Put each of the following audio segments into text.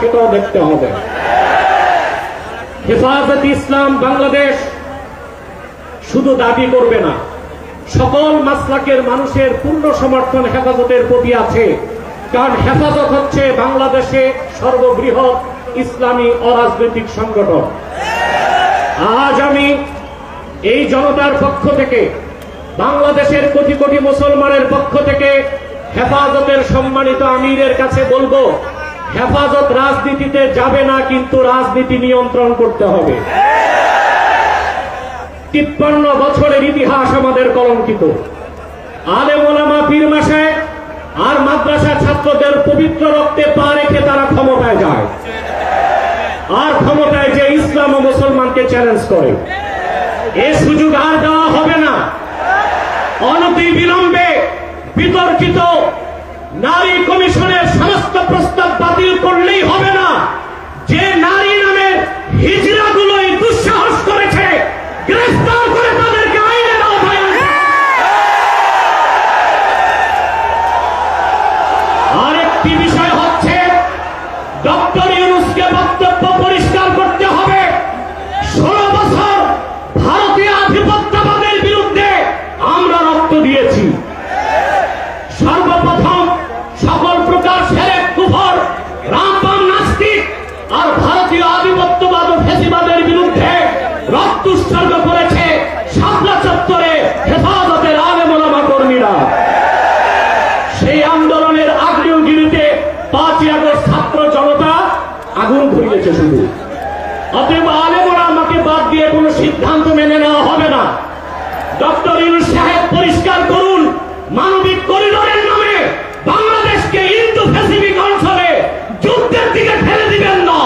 সেটাও দেখতে হবে। হেফাজত ইসলাম বাংলাদেশ শুধু দাবি করবে না, সকল মাসলাকের মানুষের পূর্ণ সমর্থন হেফাজতের প্রতি আছে। কারণ হেফাজত হচ্ছে বাংলাদেশে সর্ববৃহৎ ইসলামী অরাজনৈতিক সংগঠন। আজ আমি এই জনতার পক্ষ থেকে, বাংলাদেশের কোটি কোটি মুসলমানের পক্ষ থেকে হেফাজতের সম্মানিত আমিরের কাছে বলবো, হেফাজত রাজনীতিতে যাবে না, কিন্তু রাজনীতি নিয়ন্ত্রণ করতে হবে। 53 বছরের ইতিহাস আমাদের কলঙ্কিত। আলেম ওলামা পীর মাশায়েখ আর মাদ্রাসা ছাত্রদের পবিত্র রক্তে পা রেখে তারা ক্ষমতায় যায়, আর ক্ষমতায় যে ইসলাম ও মুসলমানকে চ্যালেঞ্জ করে। এ সুযোগ আর দেওয়া হবে না। অনতিবিলম্বে বিতর্কিত নারী কমিশনের সমস্ত প্রস্তাব বাতিল করলেই হবে না। যে নারী নামের হিজড়াগুলোই দুঃসাহস করেছে, গ্রেফতার করে তাদেরকে আইনের আওতায় আনতে। আরেকটি বিষয় হচ্ছে, ডক্টর ইউনূসকে বক্তব্য পরিষ্কার করতে হবে। 16 বছর ভারতীয় আধিপত্যবাদের বিরুদ্ধে আমরা রক্ত দিয়েছি। সর্বপ্রথম সকল প্রকার শিরক, কুফর, রামবাম, নাস্তিক আর ভারতীয় আধিপত্যবাদ ও ফ্যাসিবাদের বিরুদ্ধে রক্ত উৎসর্গ করেছে শাপলা চত্বরে হেফাজতের আলেম ওলামা কর্মীরা। সেই আন্দোলনের আগ্নেয়গিরিতে 5ই আগস্ট ছাত্র জনতা আগুন ধরিয়েছে শুধু। অতএব আলেম ওলামাকে বাদ দিয়ে কোনো সিদ্ধান্ত মেনে নেওয়া হবে না। ডক্টর ইউনূস সাহেব পরিষ্কার করুন, মানবিক করিডোরের নামে বাংলাদেশকে ইন্দো প্যাসিফিক অঞ্চলে যুদ্ধের দিকে ঠেলে দিবেন না।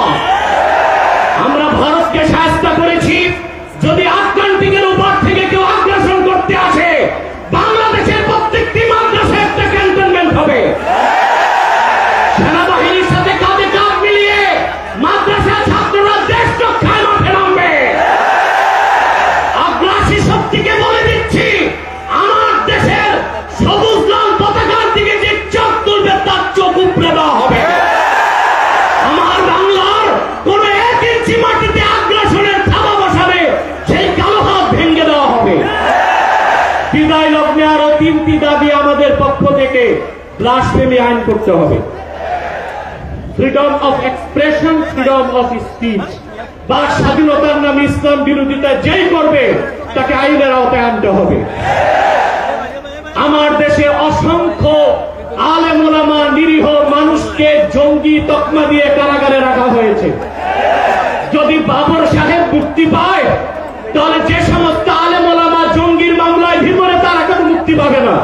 আমরা ভারতকে সাহায্য করেছি, যদি আটলান্টিকের উপর থেকে কেউ আগ্রাসন করতে আসে, বাংলাদেশের প্রত্যেকটি মাদ্রাসায় একটা ক্যান্টনমেন্ট হবে। সেনাবাহিনীর সাথে কাঁধে কাঁধ মিলিয়ে মাদ্রাসা ছাত্ররা দেশ রক্ষায় মাঠে নামবে। আগ্রাসী শক্তিকে বলে দিচ্ছি, আমার দেশের সবুজ লাল পতাকার দিকে যে চোখ তুলবে তার চোখ উপড়ে দেওয়া হবে। আমার বাংলার কোন 1 ইঞ্চি মাটিতে আগ্রাসনের থাবা বসাবে, সেই কালো হাত ভেঙে দেওয়া হবে। বিদায় লগ্নে আরো 3টি দাবি আমাদের পক্ষ থেকে। ব্লাসফেমি আইন করতে হবে, freedom of expression, freedom of speech. বাক স্বাধীনতার নামে ইসলাম বিরোধিতা যেই করবে তাকে আইনের আওতায় আনতে হবে। আমার দেশে অসংখ্য আলেম ওলামা, নিরীহ মানুষকে জঙ্গি তকমা দিয়ে কারাগারে রাখা হয়েছে। যদি বাবর সাহেব মুক্তি পায়, তাহলে যে সমস্ত আলেম ওলামা জঙ্গির মামলায় ভিতরে, তারা কেউ মুক্তি পাবে না।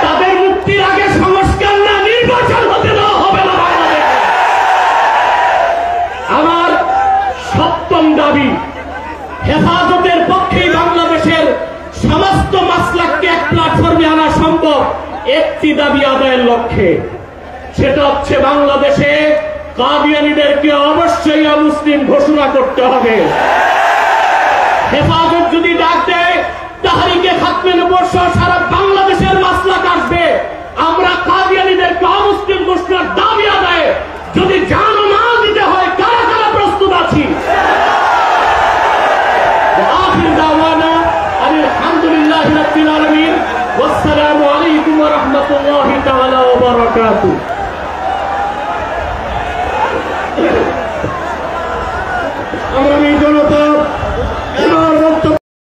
তাদের মুক্তির আগে সংস্কার না, নির্বাচন হতে দেওয়া হবে না বাংলাদেশে। আমার 7ম দাবি, হেফাজতের পক্ষেই বাংলাদেশের সমস্ত মাসলাককে এক প্ল্যাটফর্মে আনা সম্ভব একটি দাবি আদায়ের লক্ষ্যে। সেটা হচ্ছে, বাংলাদেশে কাদিয়ানীদেরকে অবশ্যই অমুসলিম ঘোষণা করতে হবে। হেফাজত যদি ডাক দেয়, তাহরিকে খাতমে নবুয়্বত সহ সারা বাংলাদেশের মাসলাক আসবে। আমরা কাদিয়ানীদেরকে অমুসলিম ঘোষণার দাবি আদায়ে যদি জান ও মাল দিতে হয়, কারা কারা প্রস্তুত আছি। আখির দাওয়ানা আলহামদুলিল্লাহি রাব্বিল আলামিন। ওয়াসসালামু আলাইকুম ওয়া রাহমাতুল্লাহি তাআলা ওয়া বারাকাতুহু। আমরা